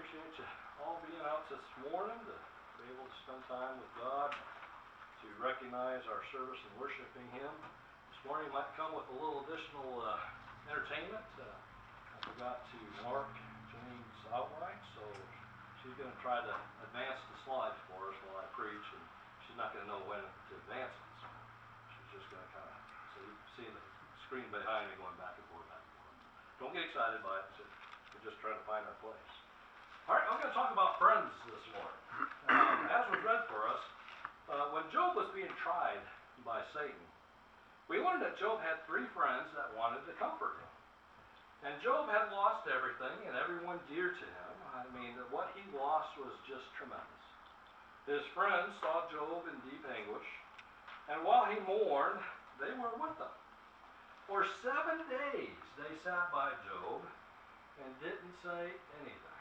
appreciate you all being out this morning to be able to spend time with God, to recognize our service and worshiping Him. This morning might come with a little additional entertainment. I forgot to mark Jane's outline, so she's going to try to advance the slides for us while I preach, and she's not going to know when to advance it. So she's just going to kind of, so you see the screen behind me going back and forth, back and forth. Don't get excited by it. We're just trying to find our place. All right, I'm going to talk about friends this morning. As was read for us, when Job was being tried by Satan, we learned that Job had 3 friends that wanted to comfort him. And Job had lost everything and everyone dear to him. I mean, what he lost was just tremendous. His friends saw Job in deep anguish, and while he mourned, they were with him. For 7 days they sat by Job and didn't say anything.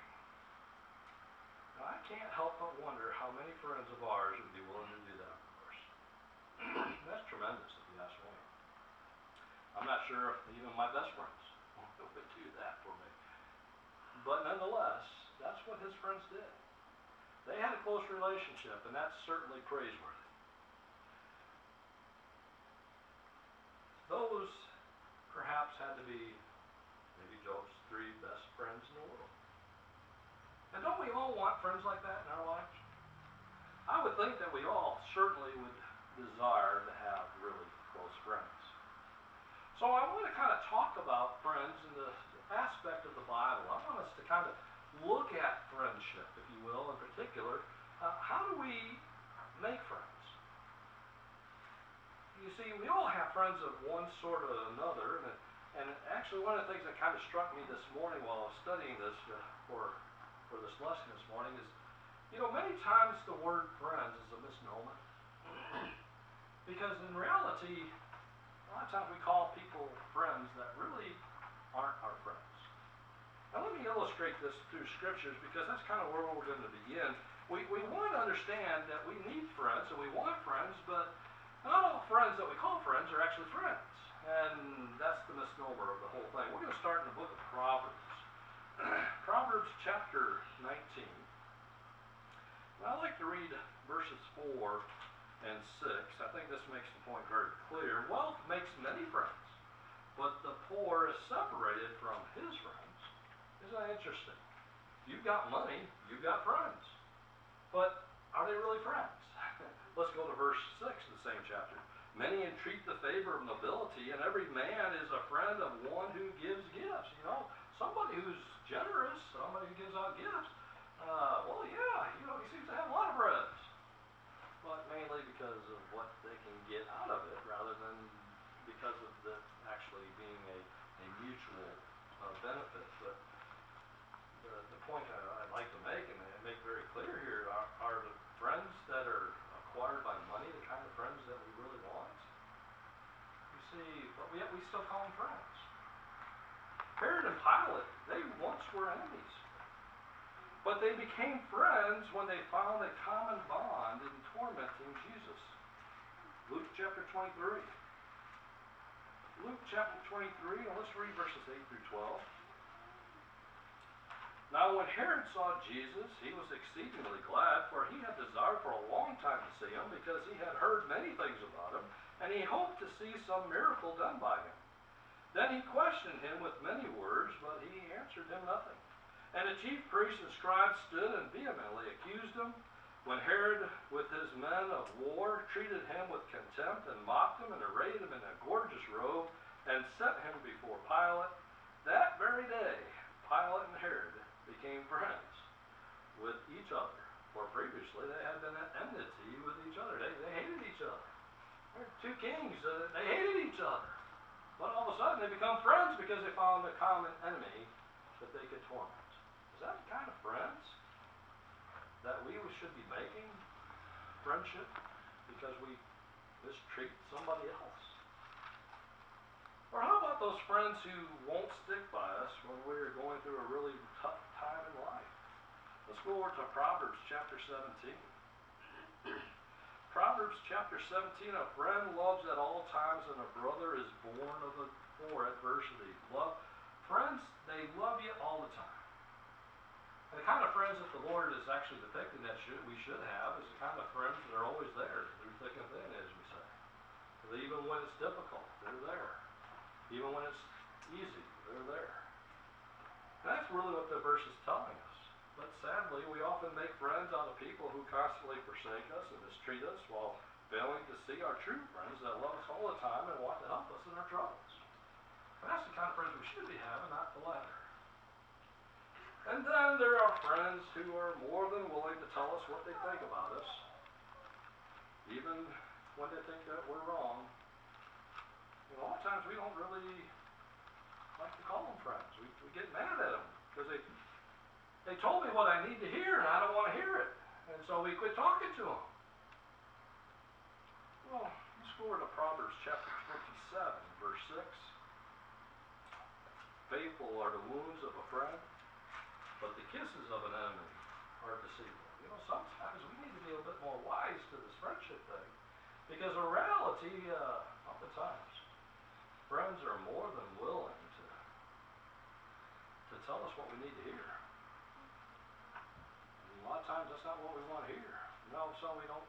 Now, I can't help but wonder how many friends of ours would be willing to do that for us. That's tremendous, if you ask me. I'm not sure if even my best friends would do that for me. But nonetheless, that's what his friends did. They had a close relationship, and that's certainly praiseworthy. Those perhaps had to be maybe Job's 3 best friends in the world. And don't we all want friends like that in our lives? I would think that we all certainly would desire to have really close friends. So I want to kind of talk about friends in the aspect of the Bible. I want us to kind of look at friendship, if you will, in particular. How do we make friends? You see, we all have friends of one sort or another, and actually one of the things that kind of struck me this morning while I was studying this for this lesson this morning is, you know, many times the word friends is a misnomer. Because in reality, a lot of times we call people friends that really aren't our friends. Now let me illustrate this through scriptures, because that's kind of where we're going to begin. We want to understand that we need friends and we want friends, but not all friends that we call friends are actually friends. And that's the misnomer of the whole thing. We're going to start in the book of Proverbs. Proverbs chapter 19. And I'd like to read verses 4 and 6. I think this makes the point very clear. Wealth makes many friends, but the poor is separated from his friends. Isn't that interesting? You've got money, you've got friends. But are they really friends? Let's go to verse 6 of the same chapter. Many entreat the favor of nobility, and every man is a friend of one who gives gifts. You know, somebody who's generous, somebody who gives out gifts, well, yeah, you know, he seems to have a lot of friends. But mainly because of what they can get out of it, rather than because of it actually being a mutual benefit. But the point I'd like to make, and make very clear here, are the friends that are acquired by money the kind of friends that we really want? You see, but yet we still call them friends. Herod and Pilate, they once were enemies. But they became friends when they found a common bond in tormenting Jesus. Luke chapter 23. Luke chapter 23, and let's read verses 8 through 12. Now when Herod saw Jesus, he was exceedingly glad, for he had desired for a long time to see him, because he had heard many things about him, and he hoped to see some miracle done by him. Then he questioned him with many words, but he answered him nothing. And the chief priests and scribes stood and vehemently accused him. When Herod, with his men of war, treated him with contempt and mocked him and arrayed him in a gorgeous robe and set him before Pilate, that very day Pilate and Herod became friends with each other. For previously they had been at enmity with each other. They hated each other. They're 2 kings. They hated each other. But all of a sudden they become friends because they found a common enemy that they could torment. Is that the kind of friends that we should be making? Friendship because we mistreat somebody else? Or how about those friends who won't stick by us when we're going through a really tough time in life? Let's go over to Proverbs chapter 17. Proverbs chapter 17, a friend loves at all times, and a brother is born of for adversity. Friends, they love you all the time. And the kind of friend friends that the Lord is actually depicting that we should have is the kind of friends that are always there through thick and thin, as we say. Even when it's difficult, they're there. Even when it's easy, they're there. And that's really what the verse is telling us. But sadly, we often make friends out of people who constantly forsake us and mistreat us while failing to see our true friends that love us all the time and want to help us in our troubles. And that's the kind of friends we should be having, not the latter. And then there are friends who are more than willing to tell us what they think about us, even when they think that we're wrong. And a lot of times we don't really like to call them friends. We get mad at them because they told me what I need to hear and I don't want to hear it. And so we quit talking to them. Well, let's go over to Proverbs chapter 27, verse 6. Faithful are the wounds of a friend, but the kisses of an enemy are deceitful. You know, sometimes we need to be a bit more wise to this friendship thing, because in reality, oftentimes, friends are more than willing to tell us what we need to hear. And a lot of times, that's not what we want to hear. You know, so we don't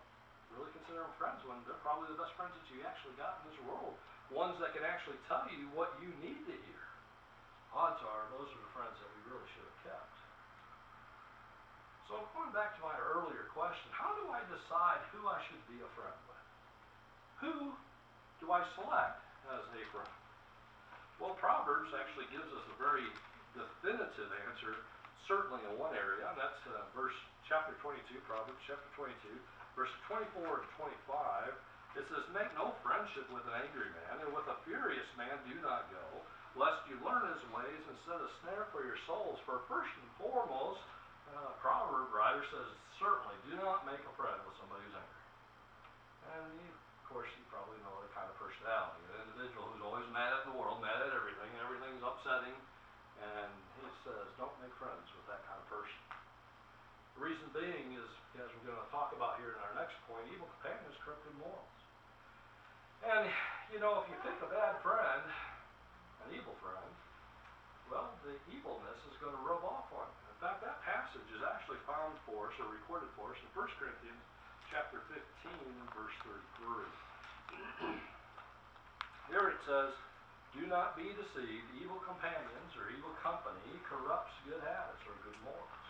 really consider them friends when they're probably the best friends that you actually got in this world. Ones that can actually tell you what you need to hear. Odds are, those are the friends that we really should have kept. So going back to my earlier question, how do I decide who I should be a friend with? Who do I select as a friend? Well, Proverbs actually gives us a very definitive answer, certainly in one area, and that's chapter 22, Proverbs chapter 22, verses 24 and 25. It says, make no friendship with an angry man, and with a furious man do not go, lest you learn his ways and set a snare for your souls. For first and foremost, proverb writer says, certainly do not make a friend with somebody who's angry. And of course, you probably know the kind of personality, an individual who's always mad at the world, mad at everything, everything's upsetting, and he says, don't make friends with that kind of person. The reason being is, as we're going to talk about here in our next point, evil companions corrupt good morals. And, you know, if you pick a bad friend, an evil friend, well, the evilness is going to rub off on you. In fact, that passage is actually found for us, or recorded for us, in 1 Corinthians chapter 15, verse 33. Here it says, do not be deceived, evil companions, or evil company, corrupts good habits, or good morals.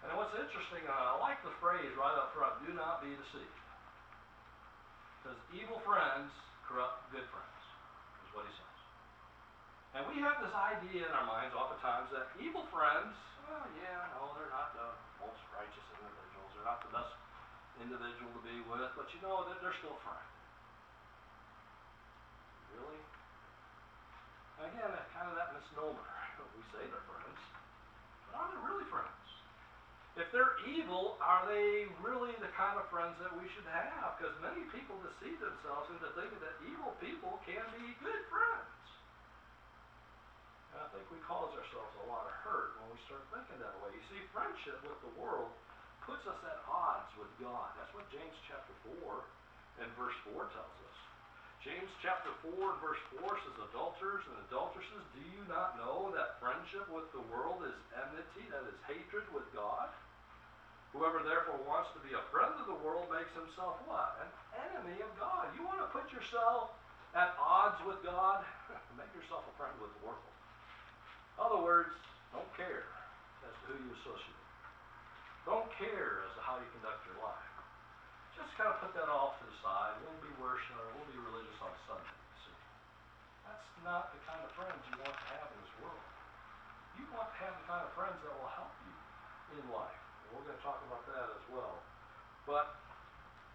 And what's interesting, I like the phrase right up front, do not be deceived. Because evil friends corrupt good friends, is what he says. And we have this idea in our minds oftentimes that evil friends, well, yeah, no, they're not the most righteous individuals. They're not the best individual to be with, but you know, they're still friends. Really? And again, kind of that misnomer. We say they're friends, but are they really friends? If they're evil, are they really the kind of friends that we should have? Because many people deceive themselves into thinking that evil people can be good friends. And I think we cause ourselves a lot of hurt when we start thinking that way. You see, friendship with the world puts us at odds with God. That's what James chapter 4 and verse 4 tells us. James chapter 4 and verse 4 says, adulterers and adulteresses, do you not know that friendship with the world is enmity, that is hatred with God? Whoever therefore wants to be a friend of the world makes himself what? An enemy of God. You want to put yourself at odds with God? Make yourself a friend with the world. In other words, don't care as to who you associate with. Don't care as to how you conduct your life. Just kind of put that off to the side. We'll be worshiping or we'll be religious on Sunday, you see. That's not the kind of friends you want to have in this world. You want to have the kind of friends that will help you in life. And we're going to talk about that as well. But,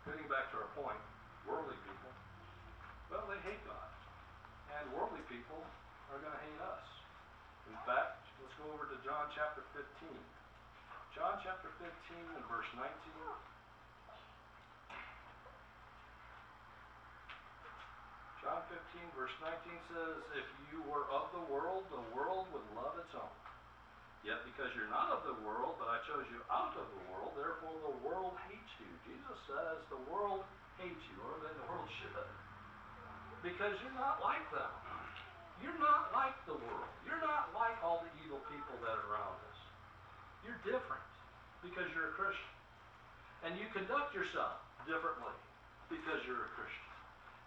getting back to our point, worldly people, well, they hate God. And worldly people are going to hate us. In fact, let's go over to John chapter 15. John chapter 15 and verse 19. John 15 verse 19 says, if you were of the world would love its own. Yet because you're not of the world, but I chose you out of the world, therefore the world hates you. Jesus says the world hates you, or the world should. Because you're not like them. You're not like the world. You're not like all the evil people that are around us. You're different because you're a Christian. And you conduct yourself differently because you're a Christian.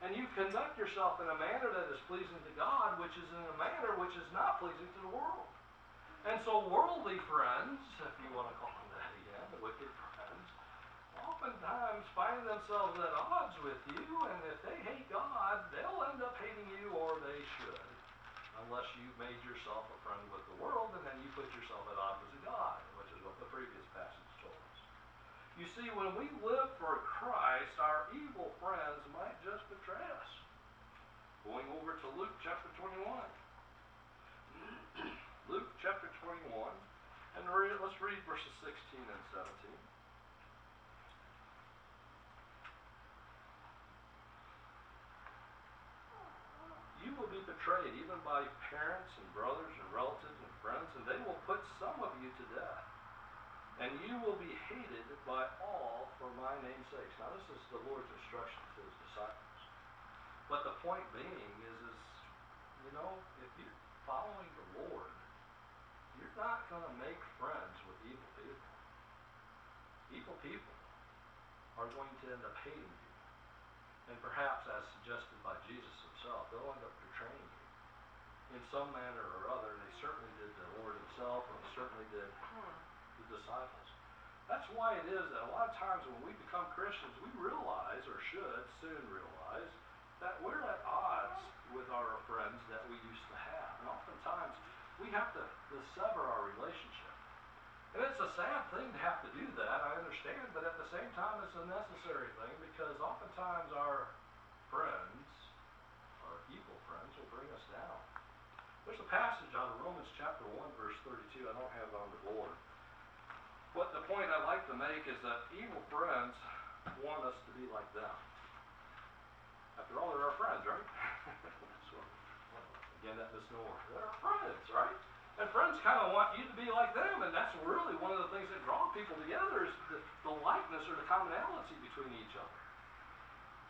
And you conduct yourself in a manner that is pleasing to God, which is in a manner which is not pleasing to the world. And so worldly friends, if you want to call them that again, the wicked friends, oftentimes find themselves at odds with you, and if they hate God, they'll end up hating you, or they should. Unless you've made yourself a friend with the world, and then you put yourself at odds with God, which is what the previous passage told us. You see, when we live for Christ, our evil friends might just betray us. Going over to Luke chapter 21. Luke chapter 21, and let's read verses 16 and 17. You will be betrayed even by parents and brothers and relatives and friends, and they will put some of you to death. And you will be hated by all for my name's sake. Now this is the Lord's instruction to his disciples. But the point being is if you're following the Lord, you're not going to make friends with evil people. Evil people are going to end up hating you. And perhaps, as suggested by Jesus himself, they'll end up betraying you in some manner or other. And they certainly did the Lord himself, and they certainly did the disciples. That's why it is that a lot of times when we become Christians, we realize, or should soon realize, that we're at odds with our friends that we used to have. And oftentimes, we have to sever our relationship. And it's a sad thing to have to do that, I understand, but at the same time, it's a necessary thing because oftentimes our friends, our evil friends, will bring us down. There's a passage out of Romans chapter 1, verse 32. I don't have it on the board. But the point I'd like to make is that evil friends want us to be like them. After all, they're our friends, right? So, again, that misnomer. They're our friends, right? And friends kind of want you to be like them, and that's really one of the things that draw people together is the likeness or the commonality between each other.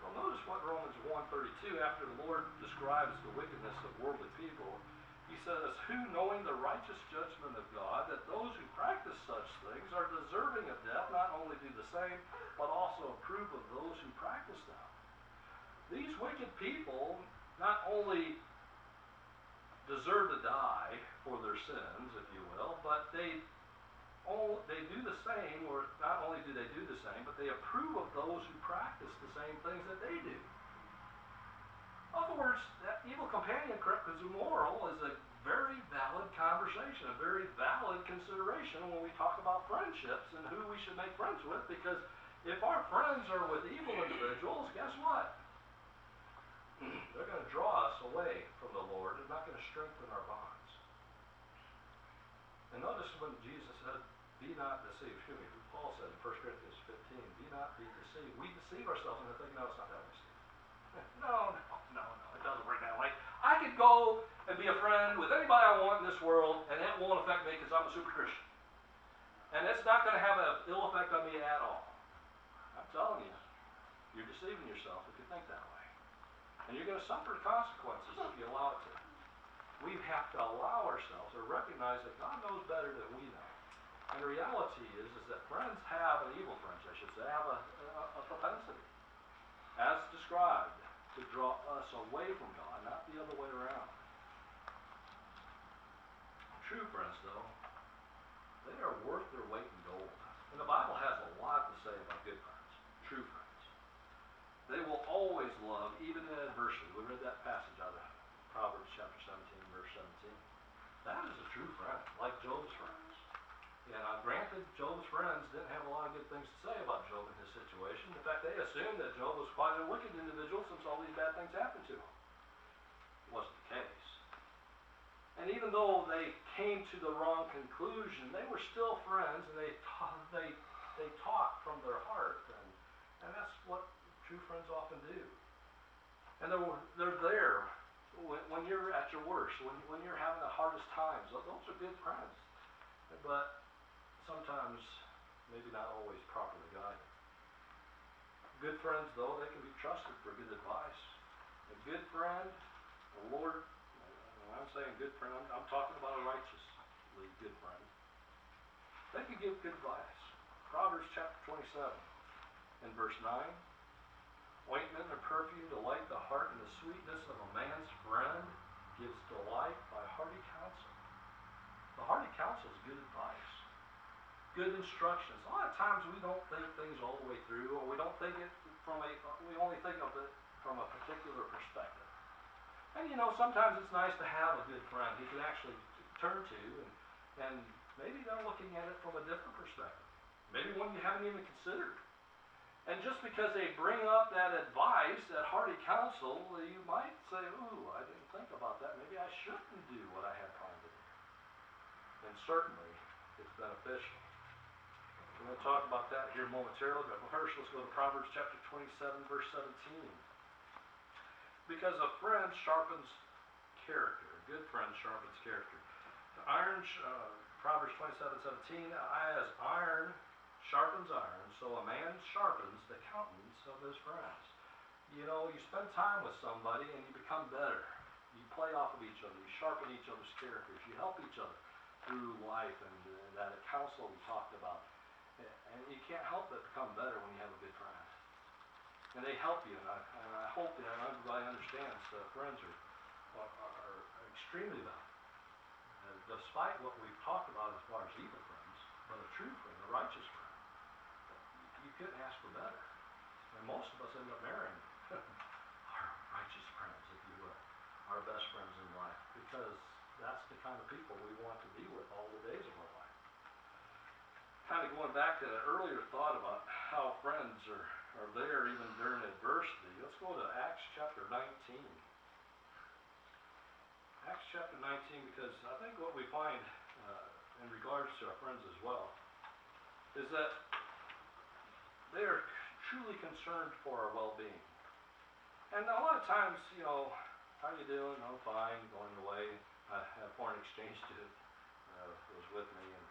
Well, notice what Romans 1:32, after the Lord describes the wickedness of worldly people, he says, who, knowing the righteous judgment of God, that those who practice such things are deserving of death, not only do the same, but also approve of those who practice them. These wicked people not only deserve to die for their sins, if you will, but they do the same, or not only do they do the same, but they approve of those who practice the same things that they do. In other words, that evil companion is immoral is a very valid conversation, a very valid consideration when we talk about friendships and who we should make friends with, because if our friends are with evil individuals, guess what? They're going to draw us away from the Lord. They're not going to strengthen our bonds. And notice when Jesus said, be not deceived, Paul said in 1 Corinthians 15, be not be deceived. We deceive ourselves into thinking, no, it's not that way, Steve. No, it doesn't work that way. I could go and be a friend with anybody I want in this world, and it won't affect me because I'm a super Christian. And it's not going to have an ill effect on me at all. I'm telling you, you're deceiving yourself if you think that way. And you're going to suffer the consequences if you allow it to. We have to allow ourselves to recognize that God knows better than we know. And the reality is that friends have, and evil friends I should say, have a propensity, as described, to draw us away from God, not the other way around. True friends, though, they are worth their weight in gold. And the Bible has a lot to say about good friends, true friends. They will always love, even in adversity. We read that passage out of Proverbs chapter 17, verse 17. That is a true friend, like Job's friends. And granted, Job's friends didn't have a lot of good things to say about Job in his situation. In fact, they assumed that Job was quite a wicked individual since all these bad things happened to him. It wasn't the case. And even though they came to the wrong conclusion, they were still friends, and they talked from their heart. And that's what true friends often do. And they're there when you're at your worst, when you're having the hardest times. Those are good friends. But sometimes, maybe not always properly guided. Good friends, though, they can be trusted for good advice. A good friend, the Lord, when I'm saying good friend, I'm talking about a righteously good friend. They can give good advice. Proverbs chapter 27 and verse 9. Ointment and perfume delight the heart, and the sweetness of a man's friend gives delight by hearty counsel. The hearty counsel is good advice, good instructions. A lot of times we don't think things all the way through, or we don't think it we only think of it from a particular perspective. And sometimes it's nice to have a good friend you can actually turn to, and maybe they're looking at it from a different perspective. Maybe one you haven't even considered. And just because they bring up that advice, that hearty counsel, you might say, ooh, I didn't think about that. Maybe I shouldn't do what I had planned to do. And certainly, it's beneficial. We're going to talk about that here momentarily, but first let's go to Proverbs chapter 27, verse 17. Because a friend sharpens character. A good friend sharpens character. Proverbs 27:17, as iron sharpens iron, so a man sharpens the countenance of his friends. You spend time with somebody and you become better. You play off of each other. You sharpen each other's characters. You help each other through life, and that counsel we talked about. And you can't help but become better when you have a good friend. And they help you, and I hope that everybody understands that friends are extremely valuable. Despite what we've talked about as far as evil friends, but a true friend, a righteous friend, you couldn't ask for better. And most of us end up marrying our righteous friends, if you will, our best friends in life, because that's the kind of people we want to be with all the days of our life. Kind of going back to the earlier thought about how friends are there even during adversity, let's go to Acts chapter 19. Acts chapter 19, because I think what we find in regards to our friends as well is that they are truly concerned for our well-being. And a lot of times, how you doing? I'm fine, going away. I had a foreign exchange student was with me and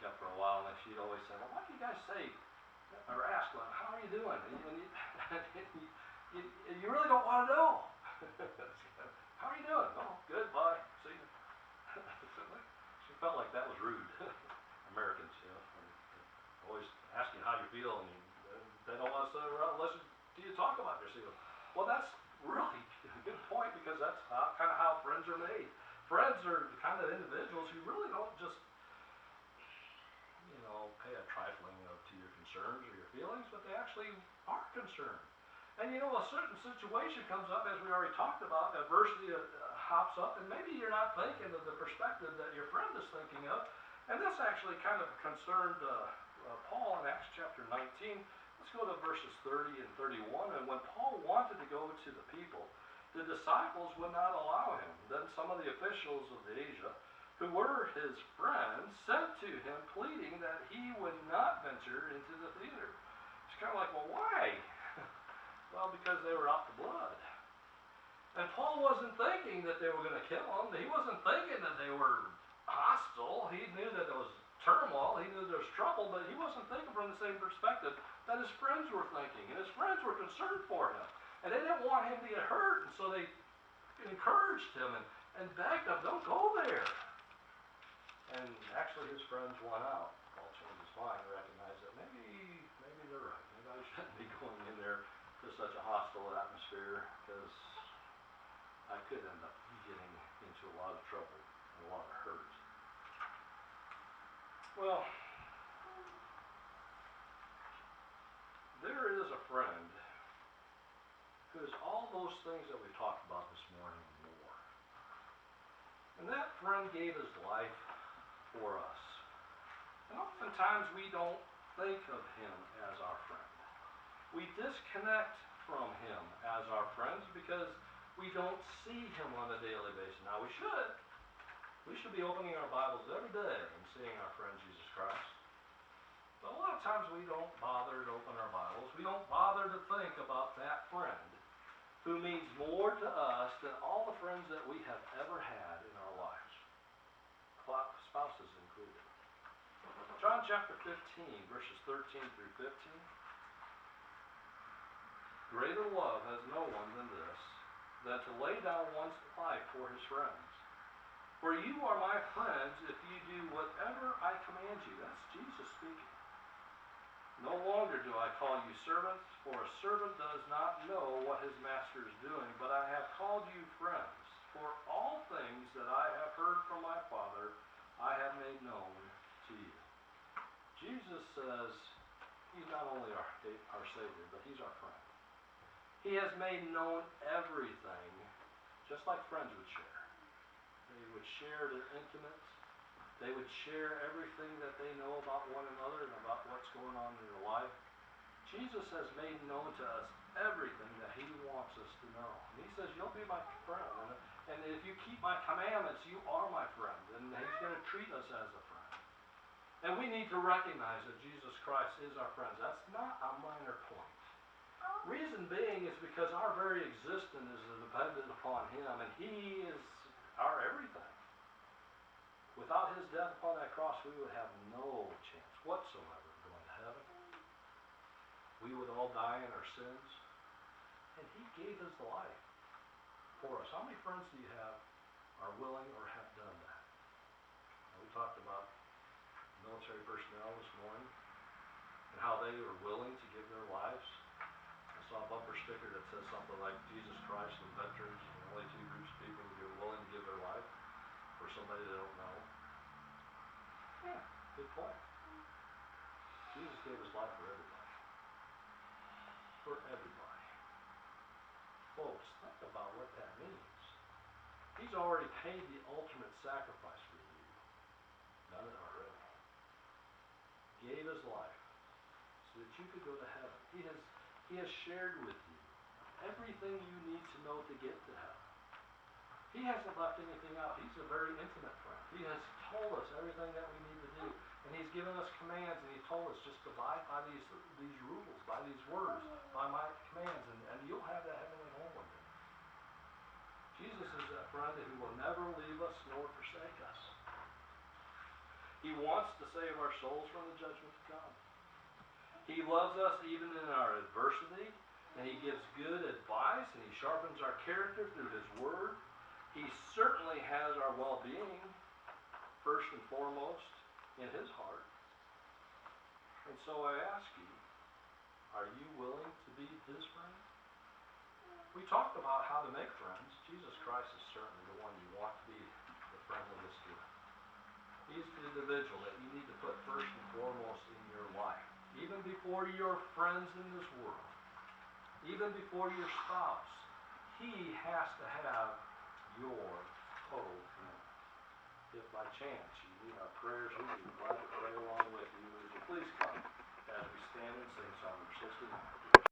kept for a while, and she'd always say, well, why do you guys say or ask, well, how are you doing? And you really don't want to know. How are you doing? Oh, good, bye, see you. She felt like that was rude. Americans, always asking how you feel, and they don't want to listen to you talk about yourself. Well, that's really a good point, because that's kind of how friends are made. Friends are the kind of individuals who really don't just, pay a trifling to your concerns or your feelings, but they actually are concerned. And a certain situation comes up, as we already talked about, adversity hops up, and maybe you're not thinking of the perspective that your friend is thinking of. And this actually kind of concerned Paul in Acts chapter 19. Let's go to verses 30 and 31. And when Paul wanted to go to the people, the disciples would not allow him. Then some of the officials of Asia, who were his friends, sent to him, pleading that he would not venture into the theater. It's kind of like, well, why? Well, because they were out to blood. And Paul wasn't thinking that they were going to kill him. He wasn't thinking that they were hostile. He knew that there was turmoil. He knew there was trouble, but he wasn't thinking from the same perspective that his friends were thinking. And his friends were concerned for him. And they didn't want him to get hurt, and so they encouraged him and begged him, don't go there. And actually his friends won out. Paul changed his mind and recognized that maybe they're right. Maybe I shouldn't be going in there to such a hostile atmosphere, because I could end up getting into a lot of trouble and a lot of hurt. Well, there is a friend who is all those things that we talked about this morning and more. And that friend gave his life for us. And oftentimes we don't think of him as our friend. We disconnect from him as our friends because we don't see him on a daily basis. Now we should. We should be opening our Bibles every day and seeing our friend Jesus Christ. But a lot of times we don't bother to open our Bibles. We don't bother to think about that friend who means more to us than all the friends that we have ever had in our lives. Spouses included. John chapter 15, verses 13 through 15. Greater love has no one than this, than to lay down one's life for his friends. For you are my friends if you do whatever I command you. That's No longer do I call you servants, for a servant does not know what his master is doing, but I have called you friends. For all things that I have heard from my Father, I have made known to you. Jesus says he's not only our Savior, but he's our friend. He has made known everything, just like friends would share. They would share their intimates. They would share everything that they know about one another and about what's going on in their life. Jesus has made known to us everything that he wants us to know. And he says, you'll be my friend. And if you keep my commandments, you are my friend. And he's going to treat us as a friend. And we need to recognize that Jesus Christ is our friend. That's not a minor point. Reason being is because our very existence is dependent upon him, and he is our everything. Without his death upon that cross, we would have no chance whatsoever of going to heaven. We would all die in our sins. And he gave his life for us. How many friends do you have are willing or have done that? Now, we talked about military personnel this morning and how they were willing to give their lives. I saw a bumper sticker that says something like Jesus Christ and veterans are the only two groups of people who are willing to give their life for somebody they don't know. Yeah, good point. Jesus gave his life for everybody. For everybody. Folks, think about what that means. He's already paid the ultimate sacrifice for you. Done it already. Gave his life so that you could go to heaven. He has shared with you everything you need to know to get to heaven. He hasn't left anything out. He's a very intimate friend. He has told us everything that we need to do. And he's given us commands, and he told us just abide by these rules, by these words, by my commands, and you'll have that heavenly home with him. Jesus is that friend who will never leave us nor forsake us. He wants to save our souls from the judgment to come. He loves us even in our adversity, and he gives good advice, and he sharpens our character through his word. He certainly has our well-being, first and foremost, in his heart. And so I ask you, are you willing to be his friend? We talked about how to make friends. Jesus Christ is certainly the one you want to be the friendliest with. He's the individual that you need to put first and foremost in your life. Even before your friends in this world. Even before your spouse. He has to have your total commitment. If by chance you need our prayers, we would be glad to pray along with you. Would you please come as we stand and sing Psalm number 69.